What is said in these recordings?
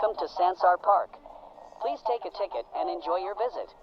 Welcome to Sansar Park. Please take a ticket and enjoy your visit.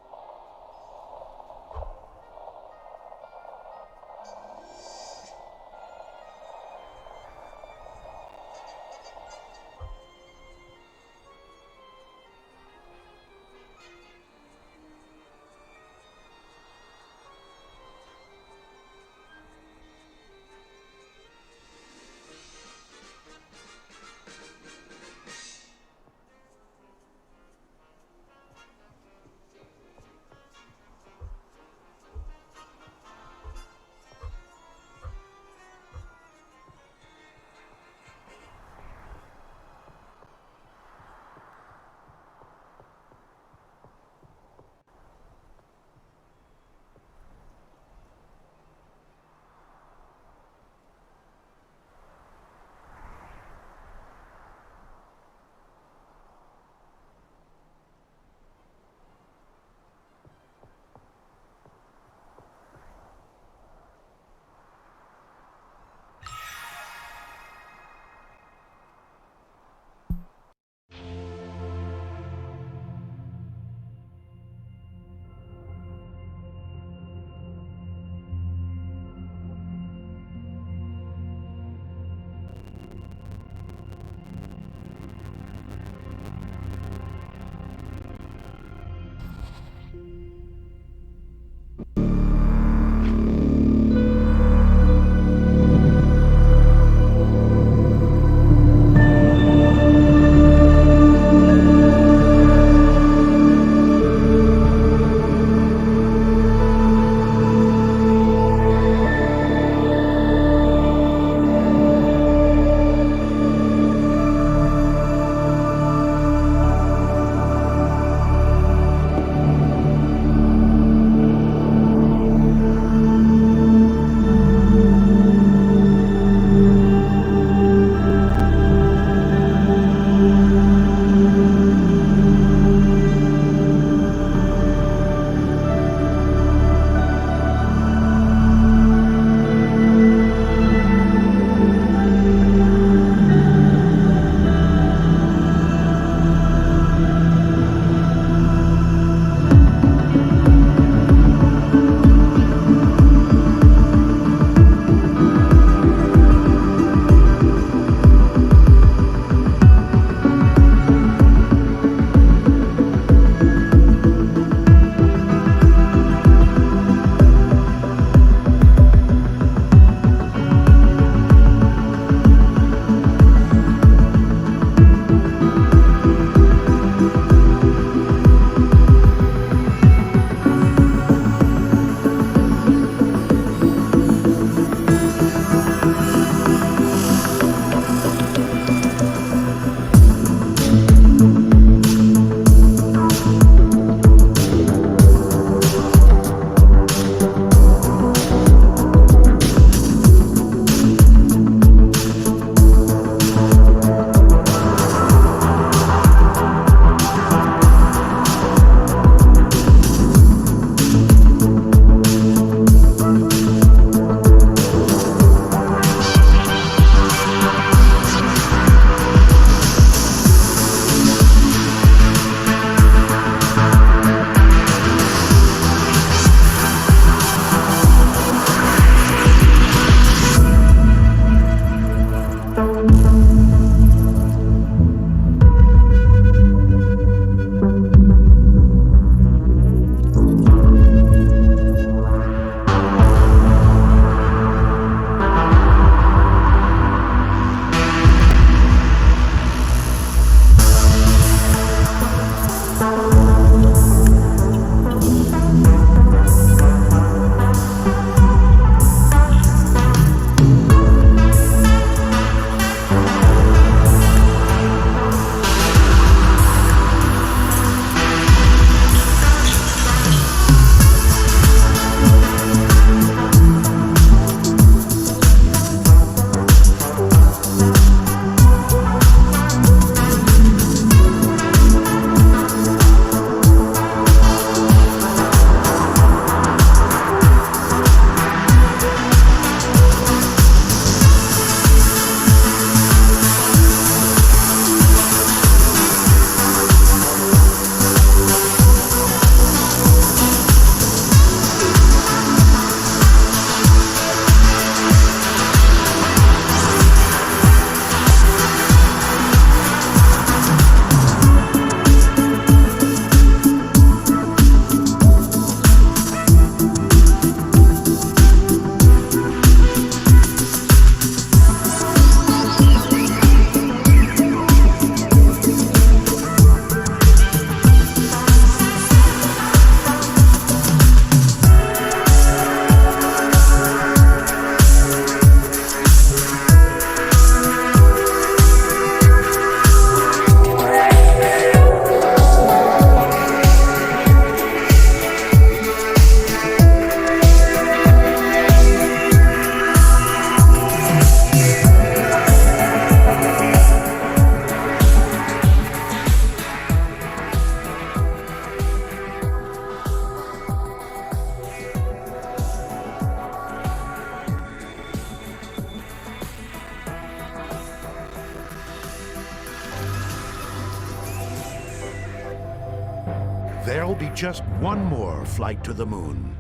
There'll be just one more flight to the moon.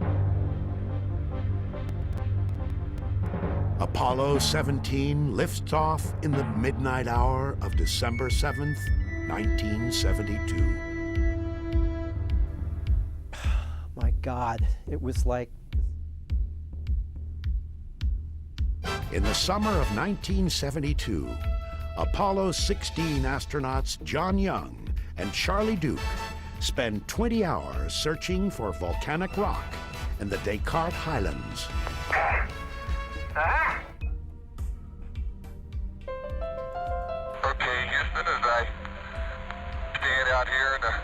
Apollo 17 lifts off in the midnight hour of December 7th, 1972. My God, it was like... In the summer of 1972, Apollo 16 astronauts John Young and Charlie Duke spend 20 hours searching for volcanic rock in the Descartes Highlands. Okay, Houston, as I stand out here in the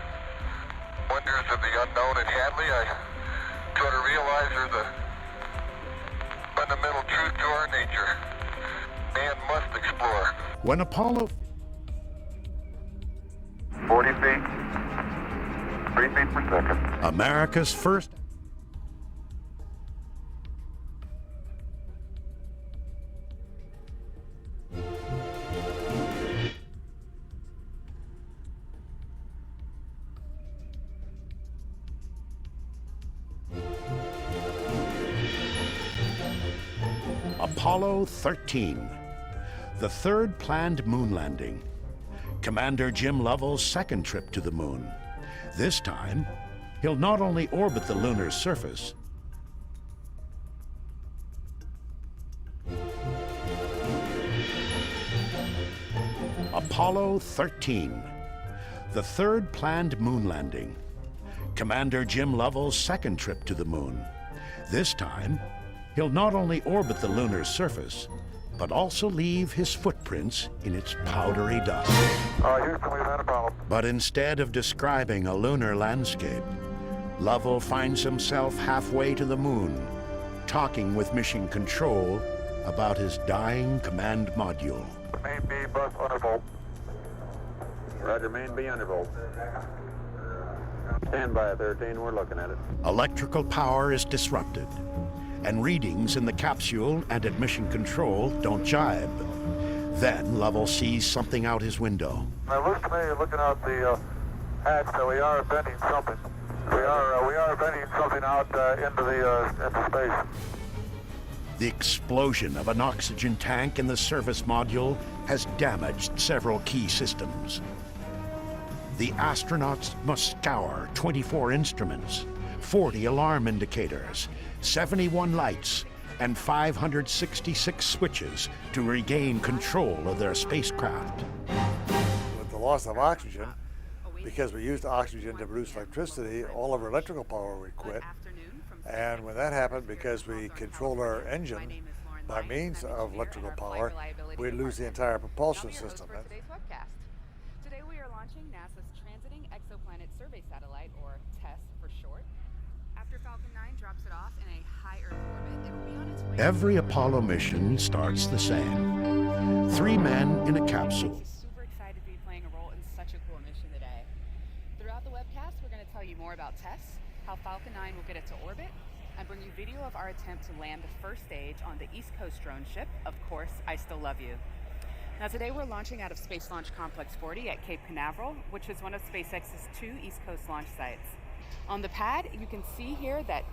wonders of the unknown in Hadley, I try to realize there's a fundamental truth to our nature. Man must explore. When Apollo 40 feet, 3 feet per second. America's first Apollo 13, the third planned moon landing. Commander Jim Lovell's second trip to the moon. This time, he'll not only orbit the lunar surface, Apollo 13, the third planned moon landing. Commander Jim Lovell's second trip to the moon. This time, he'll not only orbit the lunar surface, but also leave his footprints in its powdery dust. Houston, we've had a problem. But instead of describing a lunar landscape, Lovell finds himself halfway to the moon, talking with Mission Control about his dying command module. Main B bus undervolt. Roger, main B undervolt. Stand by 13, we're looking at it. Electrical power is disrupted, and readings in the capsule and at Mission Control don't jibe. Then Lovell sees something out his window. Now, looks to me, looking out the hatch, that we are bending something. We are bending something out into space. The explosion of an oxygen tank in the service module has damaged several key systems. The astronauts must scour 24 instruments, 40 alarm indicators, 71 lights, and 566 switches to regain control of their spacecraft. With the loss of oxygen, because we used oxygen to produce electricity, all of our electrical power would quit. And when that happened, because we controlled our engine by means of electrical power, we'd lose the entire propulsion system. Today we are launching NASA's Transiting Exoplanet Survey Satellite, or TESS for short. After Falcon 9 drops it off in a high Earth orbit, it will be on its way... Every Apollo mission starts the same. 3 men in a capsule. Super excited to be playing a role in such a cool mission today. Throughout the webcast, we're going to tell you more about TESS, how Falcon 9 will get it to orbit, and bring you video of our attempt to land the first stage on the East Coast drone ship, of course, I Still Love You. Now today we're launching out of Space Launch Complex 40 at Cape Canaveral, which is one of SpaceX's 2 East Coast launch sites. On the pad, you can see here that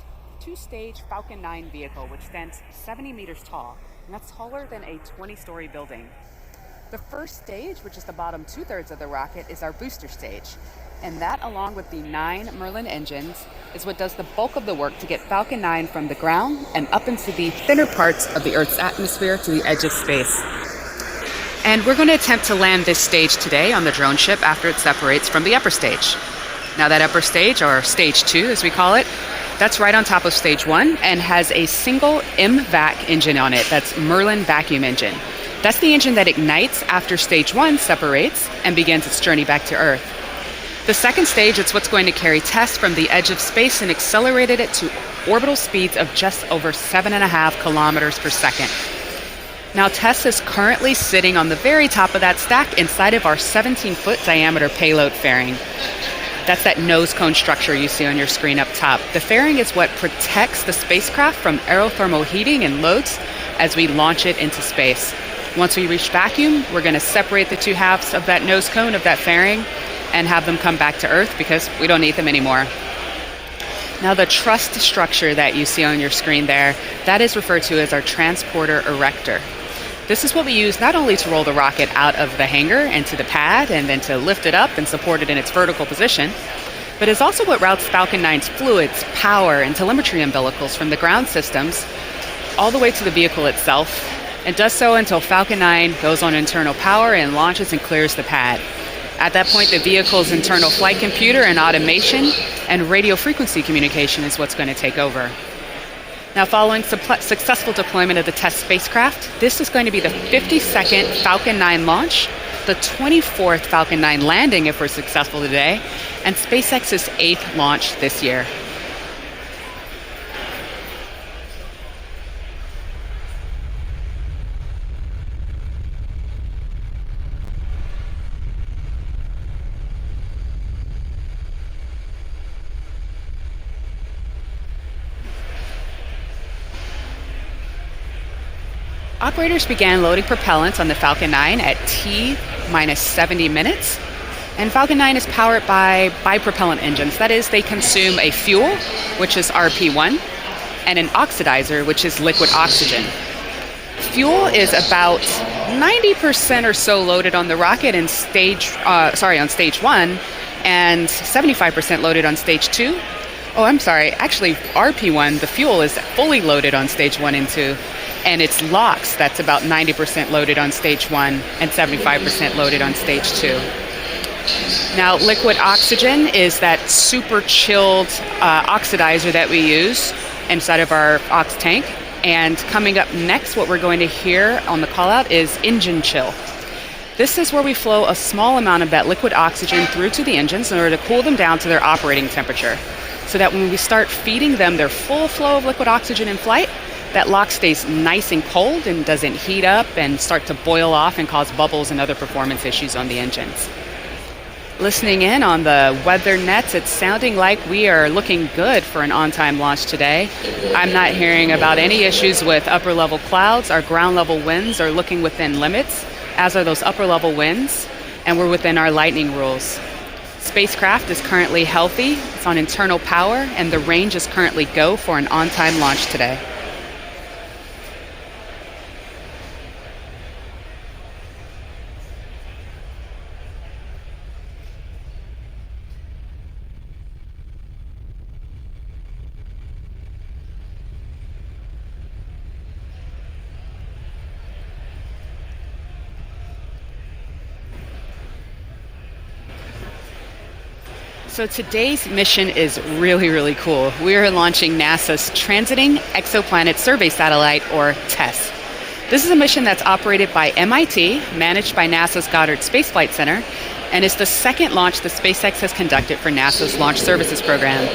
2-stage Falcon 9 vehicle, which stands 70 meters tall, and that's taller than a 20-story building. The first stage, which is the bottom 2/3 of the rocket, is our booster stage. And that, along with the 9 Merlin engines, is what does the bulk of the work to get Falcon 9 from the ground and up into the thinner parts of the Earth's atmosphere to the edge of space. And we're going to attempt to land this stage today on the drone ship after it separates from the upper stage. Now that upper stage, or stage 2 as we call it, that's right on top of stage 1 and has a single MVAC engine on it. That's Merlin vacuum engine. That's the engine that ignites after stage 1 separates and begins its journey back to Earth. The second stage is what's going to carry TESS from the edge of space and accelerated it to orbital speeds of just over 7.5 kilometers per second. Now TESS is currently sitting on the very top of that stack inside of our 17-foot diameter payload fairing. That's that nose cone structure you see on your screen up top. The fairing is what protects the spacecraft from aerothermal heating and loads as we launch it into space. Once we reach vacuum, we're going to separate the 2 halves of that nose cone of that fairing and have them come back to Earth because we don't need them anymore. Now the truss structure that you see on your screen there, that is referred to as our transporter erector. This is what we use not only to roll the rocket out of the hangar and to the pad and then to lift it up and support it in its vertical position, but it's also what routes Falcon 9's fluids, power, and telemetry umbilicals from the ground systems all the way to the vehicle itself, and does so until Falcon 9 goes on internal power and launches and clears the pad. At that point, the vehicle's internal flight computer and automation and radio frequency communication is what's going to take over. Now, following successful deployment of the test spacecraft, this is going to be the 52nd Falcon 9 launch, the 24th Falcon 9 landing if we're successful today, and SpaceX's 8th launch this year. Operators began loading propellants on the Falcon 9 at T-70 minutes, and Falcon 9 is powered by bipropellant engines. That is, they consume a fuel, which is RP1, and an oxidizer, which is liquid oxygen. Fuel is about 90% or so loaded on the rocket in on stage 1, and 75% loaded on stage 2. Oh, I'm sorry, actually RP1, the fuel is fully loaded on stage 1 and 2. And it's LOX that's about 90% loaded on stage 1 and 75% loaded on stage 2. Now, liquid oxygen is that super chilled oxidizer that we use inside of our ox tank. And coming up next, what we're going to hear on the call out is engine chill. This is where we flow a small amount of that liquid oxygen through to the engines in order to cool them down to their operating temperature, so that when we start feeding them their full flow of liquid oxygen in flight, that LOX stays nice and cold and doesn't heat up and start to boil off and cause bubbles and other performance issues on the engines. Listening in on the weather nets, it's sounding like we are looking good for an on-time launch today. I'm not hearing about any issues with upper-level clouds. Our ground-level winds are looking within limits, as are those upper-level winds, and we're within our lightning rules. Spacecraft is currently healthy, it's on internal power, and the range is currently go for an on-time launch today. So today's mission is really, really cool. We are launching NASA's Transiting Exoplanet Survey Satellite, or TESS. This is a mission that's operated by MIT, managed by NASA's Goddard Space Flight Center, and is the second launch that SpaceX has conducted for NASA's Launch Services Program.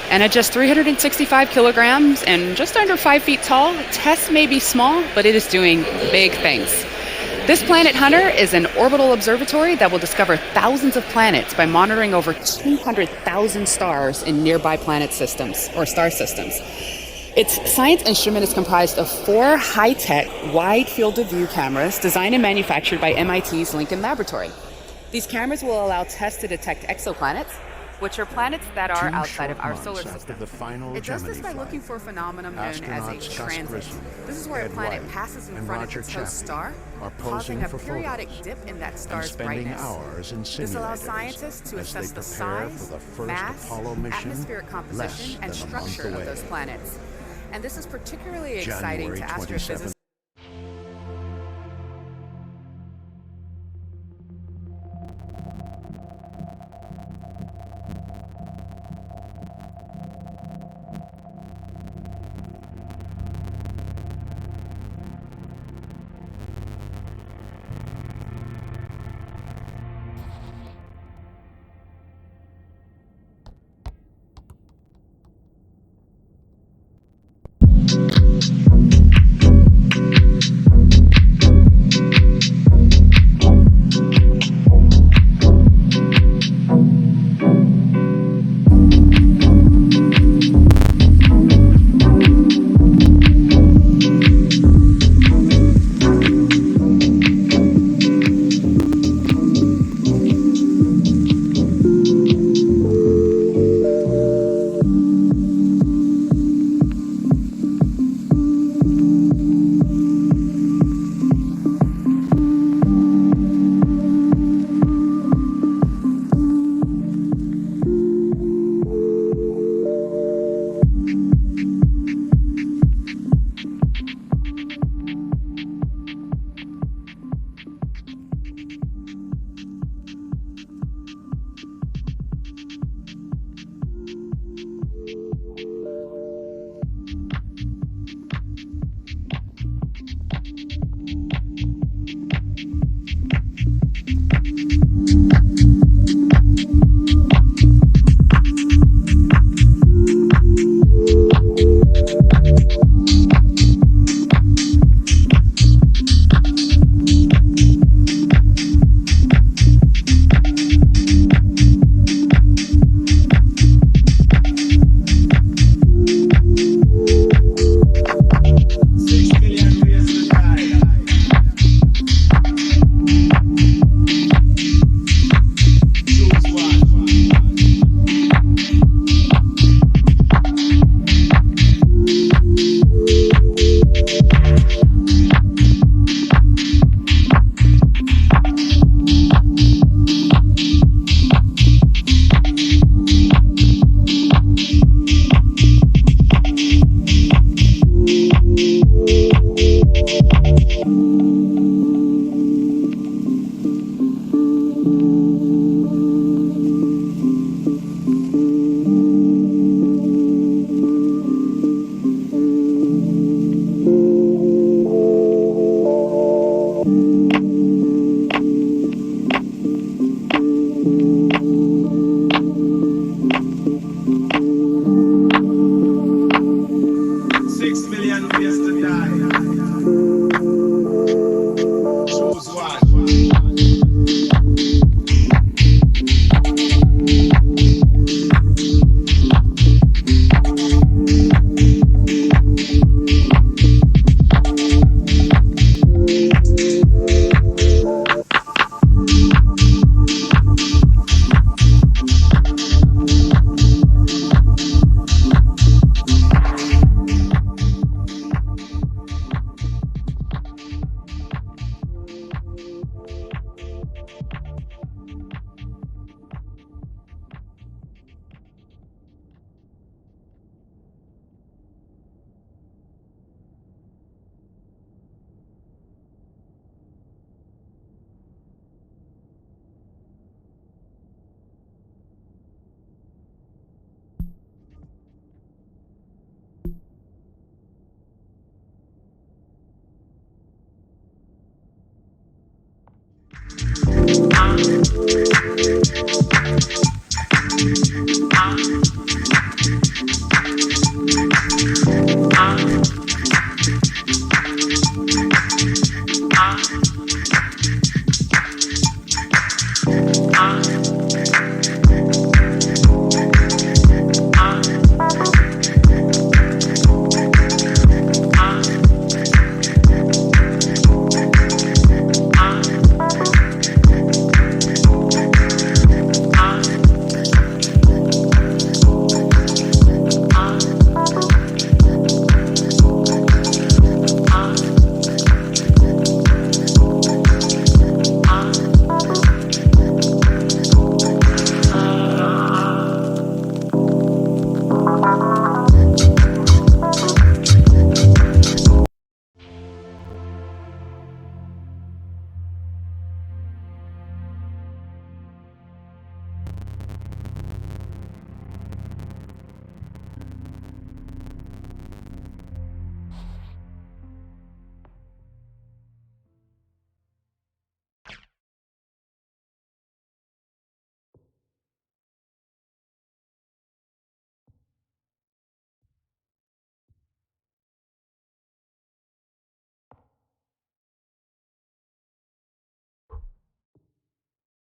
And at just 365 kilograms and just under 5 feet tall, TESS may be small, but it is doing big things. This Planet Hunter is an orbital observatory that will discover thousands of planets by monitoring over 200,000 stars in nearby planet systems, or star systems. Its science instrument is comprised of 4 high-tech, wide field of view cameras designed and manufactured by MIT's Lincoln Laboratory. These cameras will allow TESS to detect exoplanets, which are planets that are outside of our solar system. It does this by looking for a phenomenon known as a transit. This is where a planet passes in front of its host star, causing a periodic dip in that star's brightness. This allows scientists to assess the size, mass, atmospheric composition, and structure of those planets. And this is particularly exciting to astrophysicists.